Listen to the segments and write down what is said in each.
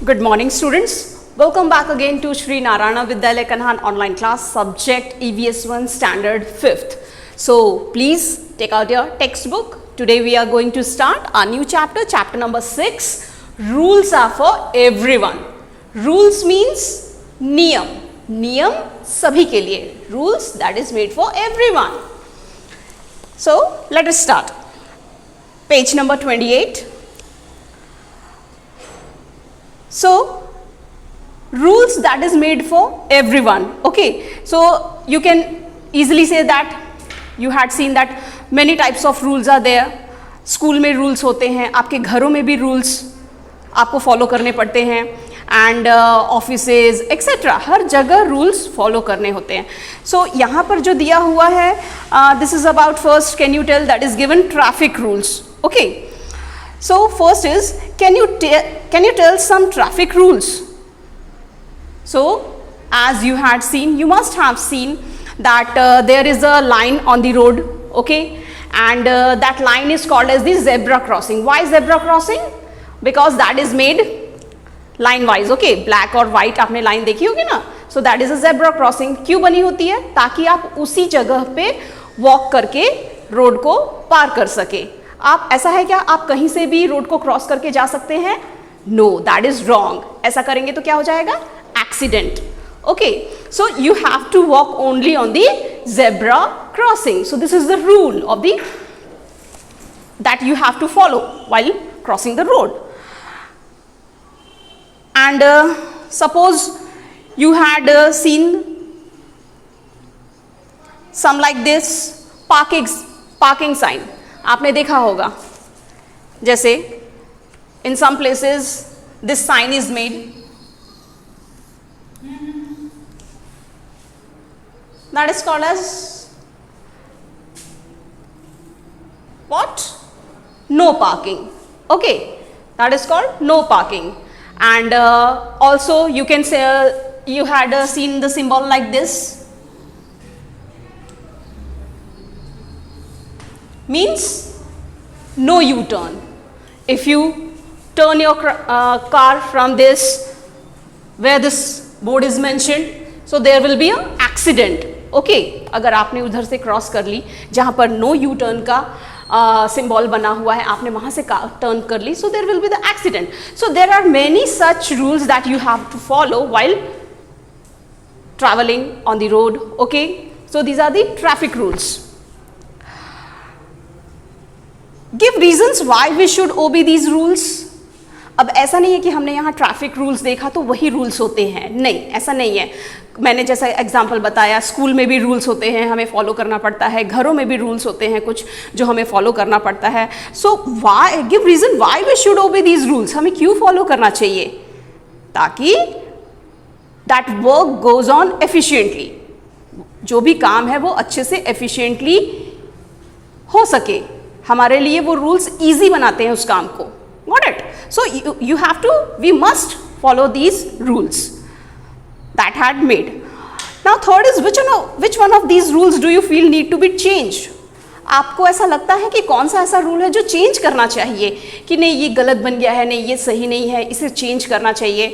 Good morning, students. Welcome back again to Shri Narayana Vidyalaya Kanhan online class, subject EVS1 standard 5th. So please take out your textbook. Today we are going to start our new chapter, chapter number 6. Rules are for everyone. Rules means niyam. Niyam sabhi ke liye. Rules that is made for everyone. So let us start. Page number 28. So rules that is made for everyone. Okay, so you can easily say that you had seen that many types of rules are there. School में rules होते हैं, आपके घरों में भी rules आपको follow करने पड़ते हैं, एंड ऑफिसेज एक्सेट्रा हर जगह रूल्स फॉलो करने होते हैं. सो यहाँ पर जो दिया हुआ है, this is about first, can you tell, that is given traffic rules. Okay, so first is, can you tell some traffic rules? So as you had seen, you must have seen that there is a line on the road, okay, and that line is called as the zebra crossing. Why zebra crossing? Because that is made line wise, okay, black और white आपने line देखी होगी ना. So that is a zebra crossing. क्यों बनी होती है? ताकि आप उसी जगह पे walk करके रोड को पार कर सके. आप, ऐसा है क्या आप कहीं से भी रोड को क्रॉस करके जा सकते हैं? No, that is wrong. ऐसा करेंगे तो क्या हो जाएगा? Accident. Okay, so you have to walk only on the zebra crossing. So this is the rule of the that you have to follow while crossing the road. And suppose you had seen some like this parking sign. आपने देखा होगा, जैसे in some places this sign is made, that is called as what? No parking. Okay, that is called no parking. And also you can say you had seen the symbol like this, means no U-turn. If you turn your car from this, where this board is mentioned, so there will be an accident. Okay, अगर आपने उधर से cross कर ली जहाँ पर no U-turn का symbol बना हुआ है, आपने वहाँ से टर्न कर ली, so there will be the accident. So there are many such rules that you have to follow while traveling on the road. Okay, so these are the traffic rules. Give reasons why we should obey these rules. अब ऐसा नहीं है कि हमने यहाँ traffic rules देखा तो वही रूल्स होते हैं, नहीं, ऐसा नहीं है. मैंने जैसा एग्जांपल बताया, स्कूल में भी रूल्स होते हैं, हमें फॉलो करना पड़ता है, घरों में भी रूल्स होते हैं कुछ जो हमें फॉलो करना पड़ता है. So why, give reason why we should obey these rules. हमें क्यों फॉलो करना चाहिए? ताकि that work goes on efficiently, जो भी काम है वो अच्छे से एफिशिएंटली हो सके. हमारे लिए वो रूल्स इजी बनाते हैं उस काम को. Got it? So you have to, we must follow these rules that had made. Now third is, which one of these rules do you feel need to be changed? आपको ऐसा लगता है कि कौन सा ऐसा रूल है जो चेंज करना चाहिए, कि नहीं ये गलत बन गया है, नहीं ये सही नहीं है, इसे चेंज करना चाहिए.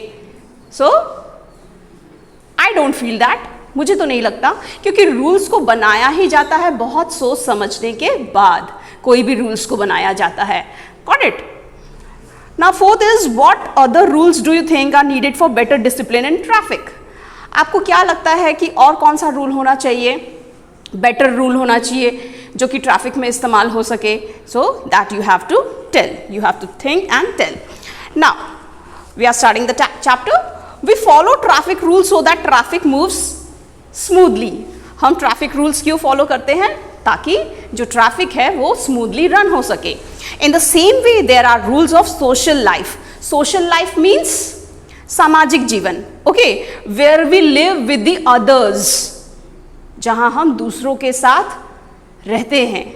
So I don't feel that. मुझे तो नहीं लगता, क्योंकि रूल्स को बनाया ही जाता है बहुत सोच समझने के बाद. कोई भी रूल्स को बनाया जाता है. Got it? Now fourth is, what other rules do you think are needed for better discipline in traffic? आपको क्या लगता है कि और कौन सा रूल होना चाहिए, बेटर रूल होना चाहिए जो कि ट्रैफिक में इस्तेमाल हो सके? So that you have to tell, you have to think and tell. Now we are starting the chapter. We follow traffic rules so that traffic moves smoothly. हम ट्रैफिक रूल्स क्यों फॉलो करते हैं? ताकि जो ट्रैफिक है वो smoothly run हो सके. In the same way there are rules of social life. Social life means सामाजिक जीवन. Okay, where we live with the others, जहां हम दूसरों के साथ रहते हैं,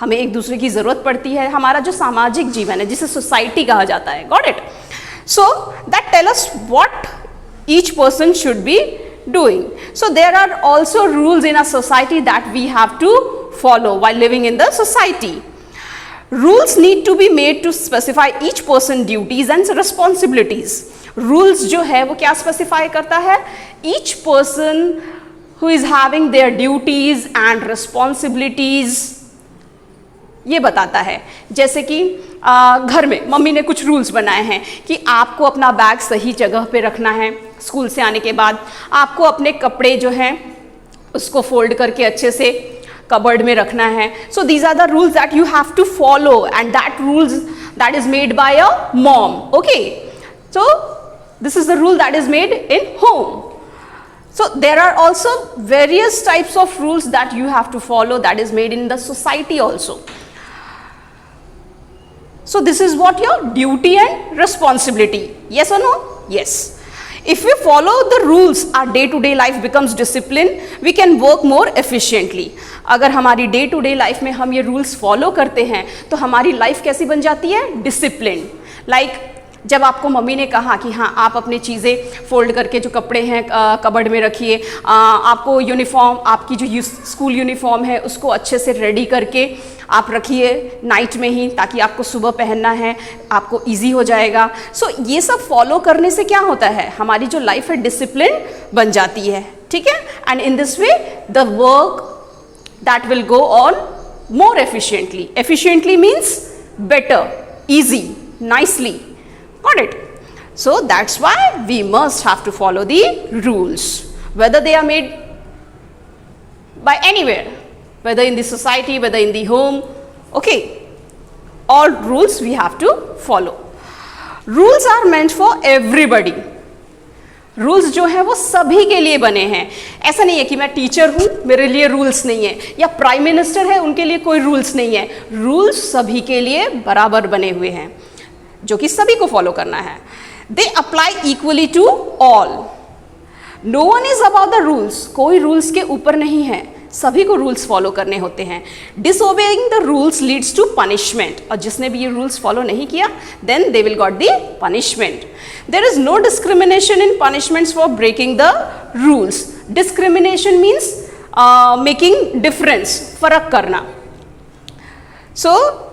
हमें एक दूसरे की जरूरत पड़ती है. हमारा जो सामाजिक जीवन है जिसे सोसाइटी कहा जाता है. Got it? So that tell us what each person should be doing. So there are also rules in a society that we have to follow while living in the society. Rules need to be made to specify each person's duties and responsibilities. Rules जो है वो क्या specify करता है? Each person who is having their duties and responsibilities, ये बताता है। जैसे कि घर में मम्मी ने कुछ रूल्स बनाए हैं कि आपको अपना बैग सही जगह पे रखना है, स्कूल से आने के बाद आपको अपने कपड़े जो हैं उसको फोल्ड करके अच्छे से कबर्ड में रखना है। So these are the rules that you have to follow and that rules that is made by a mom. Okay, so this is the rule that is made in home. So there are also various types of rules that you have to follow that is made in the society also. So this is what your duty and responsibility. Yes or no? Yes. If we follow the rules, our day-to-day life becomes disciplined. We can work more efficiently. अगर हमारी day-to-day life में हम ये rules follow करते हैं तो हमारी life कैसी बन जाती है? Disciplined. Like जब आपको मम्मी ने कहा कि हाँ आप अपनी चीज़ें फोल्ड करके जो कपड़े हैं कबर्ड में रखिए, आपको यूनिफॉर्म, आपकी जो स्कूल यूनिफॉर्म है उसको अच्छे से रेडी करके आप रखिए नाइट में ही, ताकि आपको सुबह पहनना है, आपको इजी हो जाएगा. सो ये सब फॉलो करने से क्या होता है? हमारी जो लाइफ है डिसिप्लिन बन जाती है. ठीक है, and in this way the work that will go on more efficiently. Efficiently means better, easy, nicely. Got it? So that's why we must have to follow the rules, whether they are made by anywhere, whether in the society, whether in the home. Okay, all rules we have to follow. Rules are meant for everybody. Rules जो है वो सभी के लिए बने हैं. ऐसा नहीं है कि मैं टीचर हूँ मेरे लिए रूल्स नहीं है, या प्राइम मिनिस्टर है उनके लिए कोई रूल्स नहीं है. रूल्स सभी के लिए बराबर बने हुए हैं जो कि सभी को फॉलो करना है. They apply equally to all. No one is about the rules. कोई रूल्स के ऊपर नहीं है, सभी को रूल्स फॉलो करने होते हैं. Disobeying the rules leads to punishment. और जिसने भी ये रूल्स फॉलो नहीं किया then they will got the punishment. There is no discrimination in punishments for breaking the rules. Discrimination means making difference, फर्क करना. सो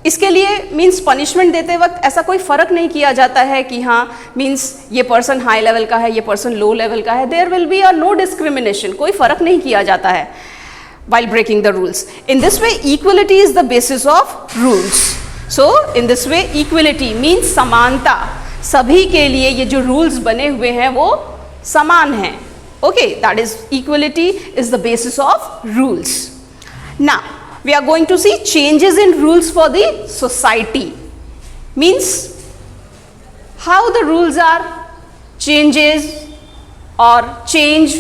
इसके लिए मीन्स पनिशमेंट देते वक्त ऐसा कोई फ़र्क नहीं किया जाता है कि हाँ मीन्स ये पर्सन हाई लेवल का है, ये पर्सन लो लेवल का है. There will be a no discrimination. कोई फ़र्क नहीं किया जाता है while breaking the rules. In this way equality is the basis of rules. So in this way equality means समानता. सभी के लिए ये जो रूल्स बने हुए हैं वो समान हैं. Okay, that is equality is the basis of rules. Now we are going to see changes in rules for the society. Means how the rules are changes or change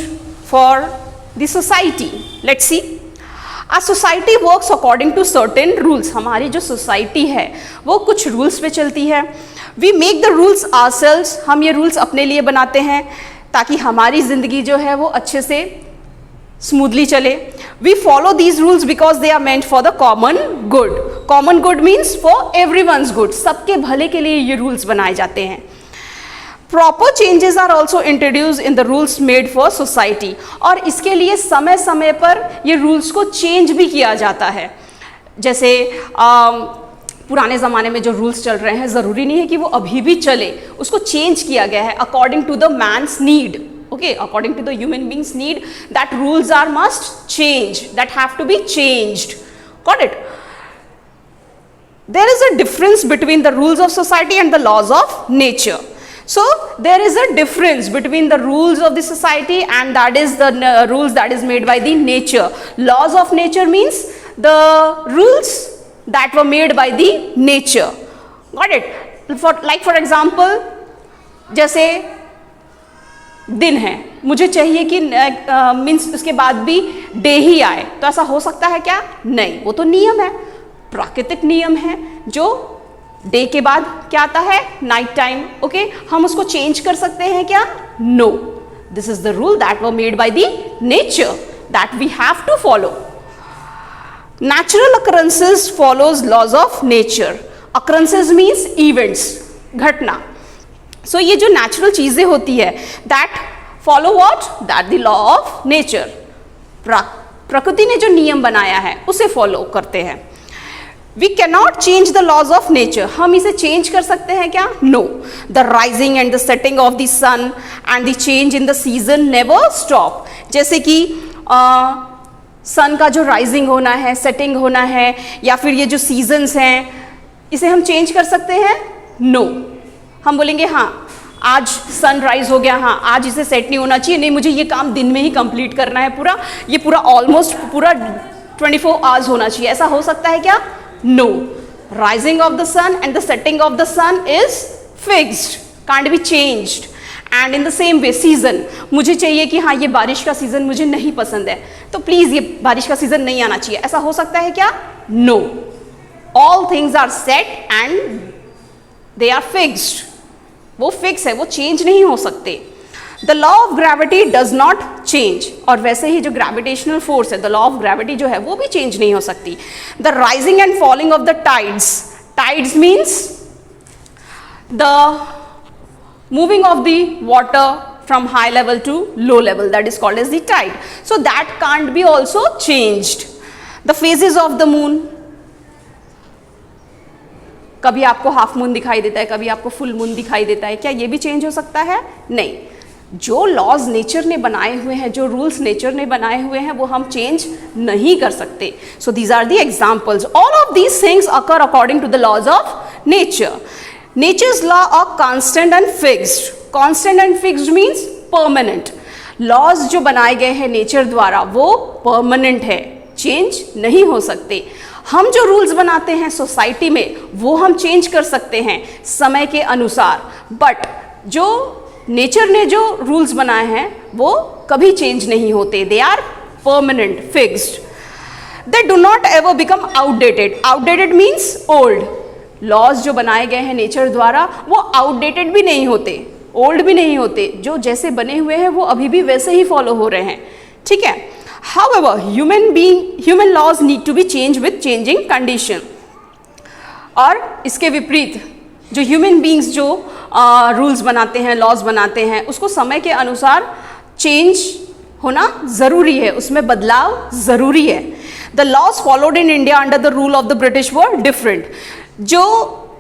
for the society. Let's see. Our society works according to certain rules. हमारी जो society है वो कुछ rules पे चलती है. We make the rules ourselves. हम ये rules अपने लिए बनाते हैं ताकि हमारी ज़िंदगी जो है वो अच्छे से स्मूथली चले. We follow these rules because they are meant for the common good. Common good means for everyone's good. सबके भले के लिए ये rules बनाए जाते हैं. Proper changes are also introduced in the rules made for society. और इसके लिए समय समय पर ये rules को change भी किया जाता है. जैसे पुराने ज़माने में जो रूल्स चल रहे हैं ज़रूरी नहीं है कि वो अभी भी चले, उसको चेंज किया गया है according to the man's need. Okay, according to the human beings need, that rules are must change, that have to be changed. Got it? There is a difference between the rules of society and the laws of nature. So there is a difference between the rules of the society and that is the rules that is made by the nature. Laws of nature means the rules that were made by the nature. Got it? For example, जैसे दिन है, मुझे चाहिए कि means उसके बाद भी day ही आए, तो ऐसा हो सकता है क्या? नहीं, वो तो नियम है, प्राकृतिक नियम है. जो डे के बाद क्या आता है? Night time. ओके, हम उसको चेंज कर सकते हैं क्या? No. This is the rule that were made by the nature that we have to follow. Natural occurrences follows laws of nature. Occurrences means events, घटना. सो ये जो नेचुरल चीज़ें होती है that follow what? That the law of nature. प्रकृति ने जो नियम बनाया है उसे फॉलो करते हैं. We cannot change the laws of nature, हम इसे चेंज कर सकते हैं क्या? No. The rising and the setting of the sun and the change in the season never stop. जैसे कि सन का जो राइजिंग होना है, सेटिंग होना है, या फिर ये जो सीजन्स हैं, इसे हम चेंज कर सकते हैं? नो. हम बोलेंगे हाँ आज सनराइज हो गया, हाँ आज इसे सेट नहीं होना चाहिए, नहीं मुझे ये काम दिन में ही कंप्लीट करना है, ये पूरा ऑलमोस्ट पूरा 24 आवर्स होना चाहिए. ऐसा हो सकता है क्या? No. Rising of the sun and the setting of the sun is fixed, can't be changed. And in the same way season, मुझे चाहिए कि हाँ ये बारिश का सीजन मुझे नहीं पसंद है, तो प्लीज ये बारिश का सीजन नहीं आना चाहिए, ऐसा हो सकता है क्या? No. All things are set and they are fixed. वो फिक्स है, वो चेंज नहीं हो सकते. The law of gravity does not change. और वैसे ही जो ग्रेविटेशनल फोर्स है, द लॉ ऑफ ग्रेविटी जो है वो भी चेंज नहीं हो सकती. The rising and falling of the tides, tides means the moving of the water from high level to low level, that is called as the tide. So that can't be also changed. The phases of the moon, कभी आपको half moon दिखाई देता है, कभी आपको full moon दिखाई देता है, क्या ये भी चेंज हो सकता है? नहीं. जो लॉज नेचर ने बनाए हुए हैं, जो रूल्स नेचर ने बनाए हुए हैं, वो हम चेंज नहीं कर सकते. So these are the examples. All of these things occur according to the laws of nature. Nature's law are constant and fixed. Constant and fixed means permanent. Laws जो बनाए गए हैं नेचर द्वारा वो permanent है, चेंज नहीं हो सकते. हम जो रूल्स बनाते हैं सोसाइटी में वो हम चेंज कर सकते हैं समय के अनुसार, बट जो नेचर ने जो रूल्स बनाए हैं वो कभी चेंज नहीं होते. They are permanent, fixed. They do not ever become outdated. Outdated means old. Laws जो बनाए गए हैं नेचर द्वारा वो आउटडेटेड भी नहीं होते, ओल्ड भी नहीं होते, जो जैसे बने हुए हैं वो अभी भी वैसे ही फॉलो हो रहे हैं. ठीक है. However human laws need to be change with changing condition. और इसके विपरीत जो ह्यूमन बींग्स जो रूल्स बनाते हैं, लॉज बनाते हैं, उसको समय के अनुसार चेंज होना ज़रूरी है, उसमें बदलाव ज़रूरी है. The laws followed in India under the rule of the British were different. जो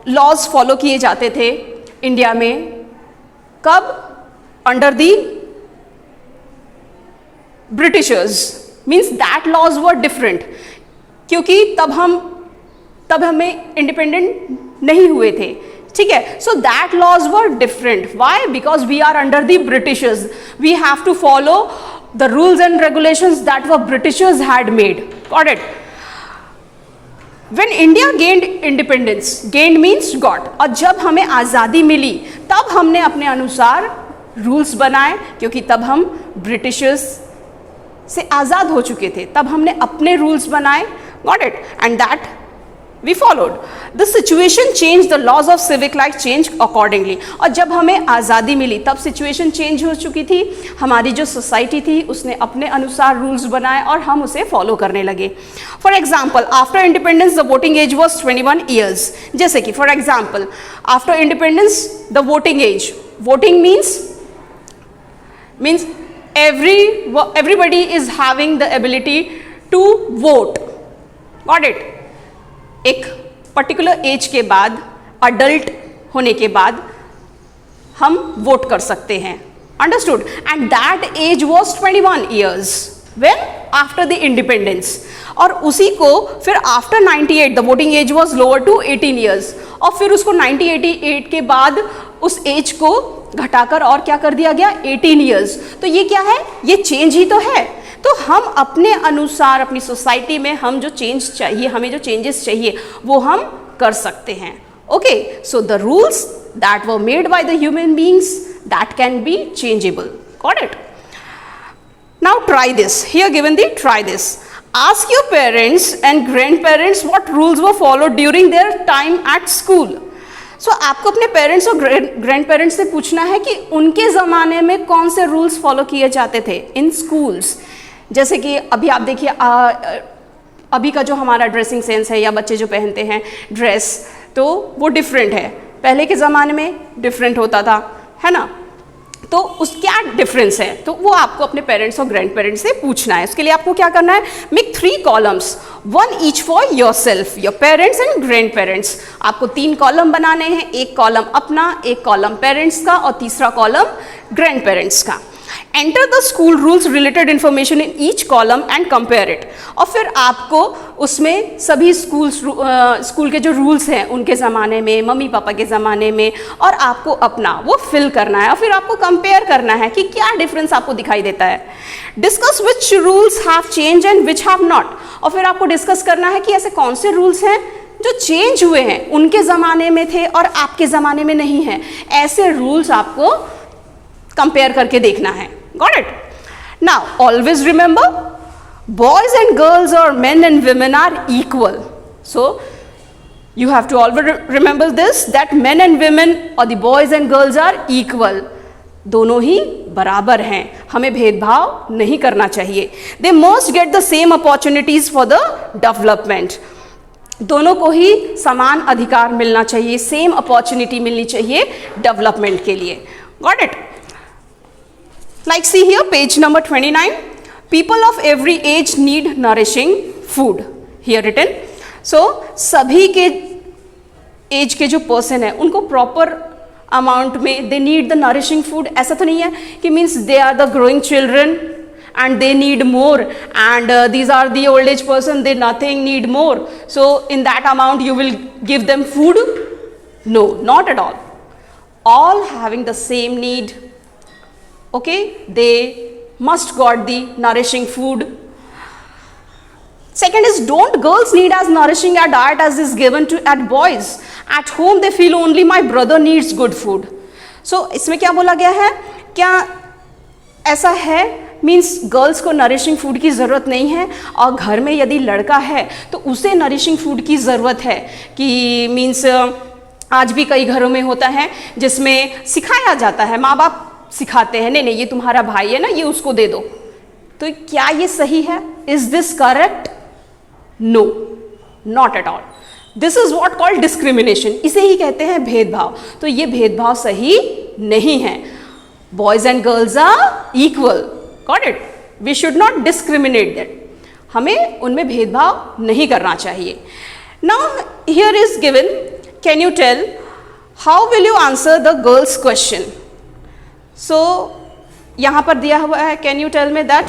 लॉज फॉलो किए जाते थे इंडिया में, कब? Under the Britishers, means that laws were different, क्योंकि तब हमें इंडिपेंडेंट नहीं हुए थे. ठीक है. So that laws were different. Why? Because we are under the Britishers. We have to follow the rules and regulations that were Britishers had made. Got it? When India gained independence, gained means got, और जब हमें आज़ादी मिली तब हमने अपने अनुसार rules बनाए, क्योंकि तब हम ब्रिटिशर्स से आज़ाद हो चुके थे, तब हमने अपने रूल्स बनाए. Got it? And that we followed. The situation change, the laws of civic life change accordingly. और जब हमें आज़ादी मिली तब सिचुएशन चेंज हो चुकी थी, हमारी जो सोसाइटी थी उसने अपने अनुसार रूल्स बनाए और हम उसे फॉलो करने लगे. For example, after independence the voting age was 21 years. जैसे कि for example after independence the voting age, voting means everybody is having the ability to vote. Got it? एक पर्टिकुलर एज के बाद, अडल्ट होने के बाद हम वोट कर सकते हैं. Understood? And that age was 21 years when after the independence. और उसी को फिर after 98 the voting age was lower to 18 years. और फिर उसको 1988 के बाद उस एज को घटाकर और क्या कर दिया गया? 18 ईयर्स. तो ये क्या है? ये चेंज ही तो है. तो हम अपने अनुसार अपनी सोसाइटी में हम जो चेंज चाहिए, हमें जो चेंजेस चाहिए वो हम कर सकते हैं. Okay. So the rules that were made by the human beings that can be changeable. Got it? Now try this. Here given the try this. Ask your parents and grandparents what rules were followed during their time at school. So आपको अपने parents और grand parents से पूछना है कि उनके ज़माने में कौन से रूल्स फॉलो किए जाते थे इन स्कूल्स. जैसे कि अभी आप देखिए, अभी का जो हमारा ड्रेसिंग सेंस है या बच्चे जो पहनते हैं ड्रेस, तो वो डिफरेंट है. पहले के ज़माने में डिफरेंट होता था, है ना. तो उस क्या डिफरेंस है, तो वो आपको अपने पेरेंट्स और ग्रैंड पेरेंट्स से पूछना है। उसके लिए आपको क्या करना है, make 3 columns, 1 each for your self, your parents and grand parents. आपको 3 कॉलम बनाने हैं, एक कॉलम अपना, एक कॉलम पेरेंट्स का और तीसरा कॉलम ग्रैंड पेरेंट्स का। Enter the school rules related information in each column and compare it. और फिर आपको उसमें सभी स्कूल के जो रूल्स हैं उनके ज़माने में, मम्मी पापा के ज़माने में, और आपको अपना वो फिल करना है और फिर आपको कंपेयर करना है कि क्या डिफरेंस आपको दिखाई देता है। Discuss which rules have change and which have not. और फिर आपको डिस्कस करना है कि ऐसे कौन से रूल्स हैं जो चेंज हुए हैं, उनके ज़माने में थे और आपके ज़माने में नहीं हैं। ऐसे रूल्स आपको कंपेयर करके देखना है। Got it? Now, always remember, boys and girls or men and women are equal. So, you have to always remember this, that men and women or the boys and girls are equal. दोनों ही बराबर हैं, हमें भेदभाव नहीं करना चाहिए। They must get the same opportunities for the development. दोनों को ही समान अधिकार मिलना चाहिए, सेम अपॉर्चुनिटी मिलनी चाहिए डेवलपमेंट के लिए। Got it? Like see here, page number 29. People of every age need nourishing food. Here written. So सभी के एज के जो पर्सन है उनको प्रॉपर अमाउंट में they need the nourishing food. ऐसा तो नहीं है कि means they are the growing children and they need more, and these are the old age person, they nothing need more, so in that amount you will give them food. No, not at all. All having the same need. Okay, they must got the nourishing food. Second is, don't girls need as nourishing a diet as is given to at boys? At home they feel only my brother needs good food. So इसमें क्या बोला गया है, क्या ऐसा है means girls को nourishing food की ज़रूरत नहीं है और घर में यदि लड़का है तो उसे नरिशिंग फूड की ज़रूरत है, कि मीन्स आज भी कई घरों में होता है जिसमें सिखाया जाता है, माँ बाप सिखाते हैं, नहीं नहीं ये तुम्हारा भाई है ना, ये उसको दे दो। तो क्या ये सही है? Is this correct? No, not at all. This is what called discrimination. इसे ही कहते हैं भेदभाव। तो ये भेदभाव सही नहीं है। Boys and girls are equal, got it? We should not discriminate that. हमें उनमें भेदभाव नहीं करना चाहिए। Now here is given, can you tell how will you answer the girls question? So यहाँ पर दिया हुआ है, can you tell me that,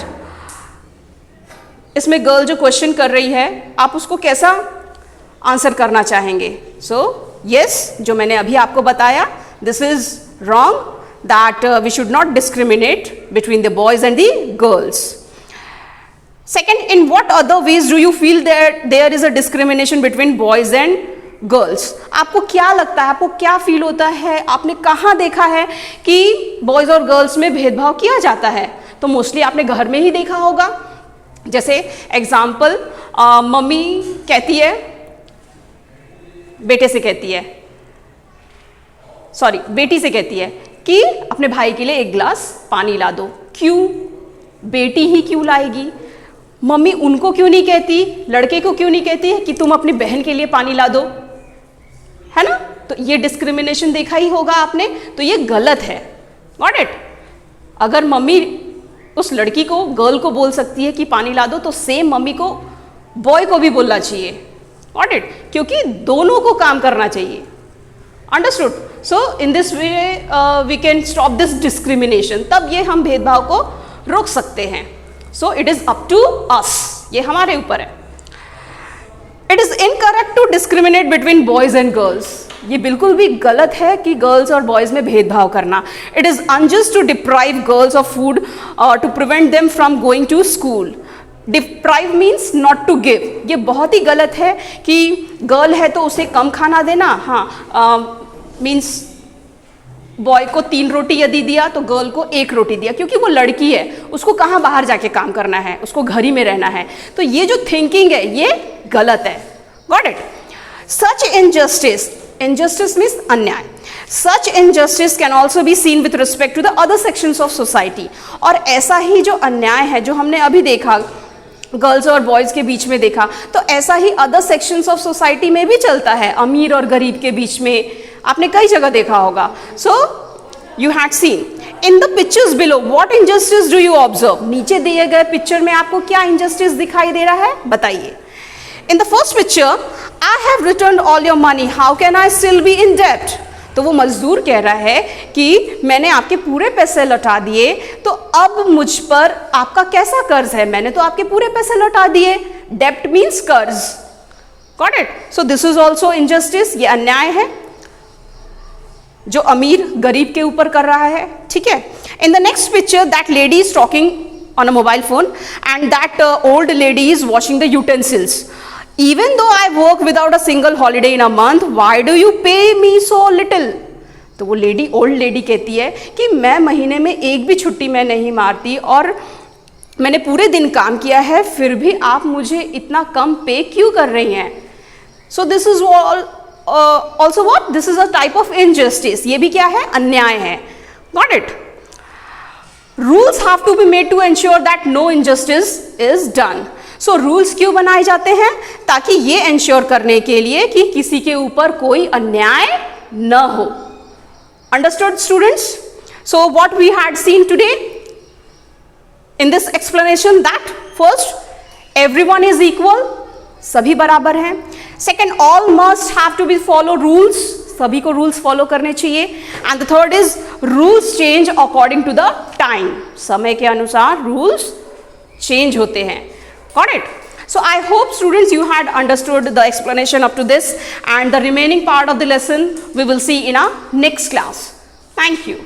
इसमें गर्ल जो क्वेश्चन कर रही है आप उसको कैसा आंसर करना चाहेंगे? सो यस, जो मैंने अभी आपको बताया, this is wrong, that we should not discriminate between the boys and the girls. Second, in what other ways do you feel that there is a discrimination between boys and girls? आपको क्या लगता है, आपको क्या feel होता है, आपने कहाँ देखा है कि बॉयज और गर्ल्स में भेदभाव किया जाता है? तो मोस्टली आपने घर में ही देखा होगा। जैसे एग्जाम्पल, मम्मी कहती है, बेटे से कहती है, सॉरी बेटी से कहती है कि अपने भाई के लिए 1 गिलास पानी ला दो। क्यों? बेटी ही क्यों लाएगी? मम्मी उनको क्यों नहीं कहती, लड़के को क्यों नहीं कहती है कि तुम अपनी बहन के लिए पानी ला दो, है ना? तो ये डिस्क्रिमिनेशन देखा ही होगा आपने, तो ये गलत है। Got it? अगर मम्मी उस लड़की को, गर्ल को बोल सकती है कि पानी ला दो, तो सेम मम्मी को बॉय को भी बोलना चाहिए। Got it? क्योंकि दोनों को काम करना चाहिए। Understood? So in this way we can stop this discrimination. तब ये हम भेदभाव को रोक सकते हैं। So it is up to us, ये हमारे ऊपर है। It is incorrect to discriminate between boys and girls. ये बिल्कुल भी गलत है कि गर्ल्स और बॉयज में भेदभाव करना। It is unjust to deprive girls of food to prevent them from going to school. Deprive means not to give. ये बहुत ही गलत है कि गर्ल है तो उसे कम खाना देना। हाँ, मीन्स बॉय को 3 रोटी यदि दिया तो गर्ल को 1 रोटी दिया, क्योंकि वो लड़की है, उसको कहाँ बाहर जाके काम करना है, उसको घर ही में रहना है। तो ये जो थिंकिंग है ये गलत है। Got it? Such injustice, injustice means अन्याय, such injustice can also be seen with respect to the other sections of society। और ऐसा ही जो अन्याय है जो हमने अभी देखा गर्ल्स और बॉयज़ के बीच में देखा, तो ऐसा ही अदर सेक्शंस ऑफ सोसाइटी में भी चलता है, अमीर और गरीब के बीच में आपने कई जगह देखा होगा। So you had seen in the pictures below what injustice do you observe? नीचे दिए गए पिक्चर में आपको क्या इनजस्टिस दिखाई दे रहा है, बताइए. In the first picture, I have return all your money, how can I still be in डेब्ट? तो वो मजदूर कह रहा है कि मैंने आपके पूरे पैसे लौटा दिए, तो अब मुझ पर आपका कैसा कर्ज है? मैंने तो आपके पूरे पैसे लौटा दिए. डेब्ट मीन्स कर्ज. Got it? So this is also injustice, ये अन्याय है जो अमीर गरीब के ऊपर कर रहा है. ठीक है. In the next picture, that lady is talking on a mobile phone and that old lady is washing the utensils. Even though I work without a single holiday in a month, why do you pay me so little? तो वो lady, old lady कहती है कि मैं महीने में एक भी छुट्टी मैं नहीं मारती और मैंने पूरे दिन काम किया है, फिर भी आप मुझे इतना कम पे क्यों कर रही हैं? So this is also what? This is a type of injustice. ये भी क्या है? अन्याय है. Got it? Rules have to be made to ensure that no injustice is done. So rules क्यों बनाए जाते हैं? ताकि ये एंश्योर करने के लिए कि किसी के ऊपर कोई अन्याय न हो. Understood students? So what we had seen today in this explanation, that first, everyone is equal, सभी बराबर हैं. Second, all must have to be follow rules, सभी को रूल्स फॉलो करने चाहिए. And the third is rules change according to the time, समय के अनुसार रूल्स चेंज होते हैं. Got it? So I hope students you had understood the explanation up to this, and the remaining part of the lesson we will see in our next class. Thank you.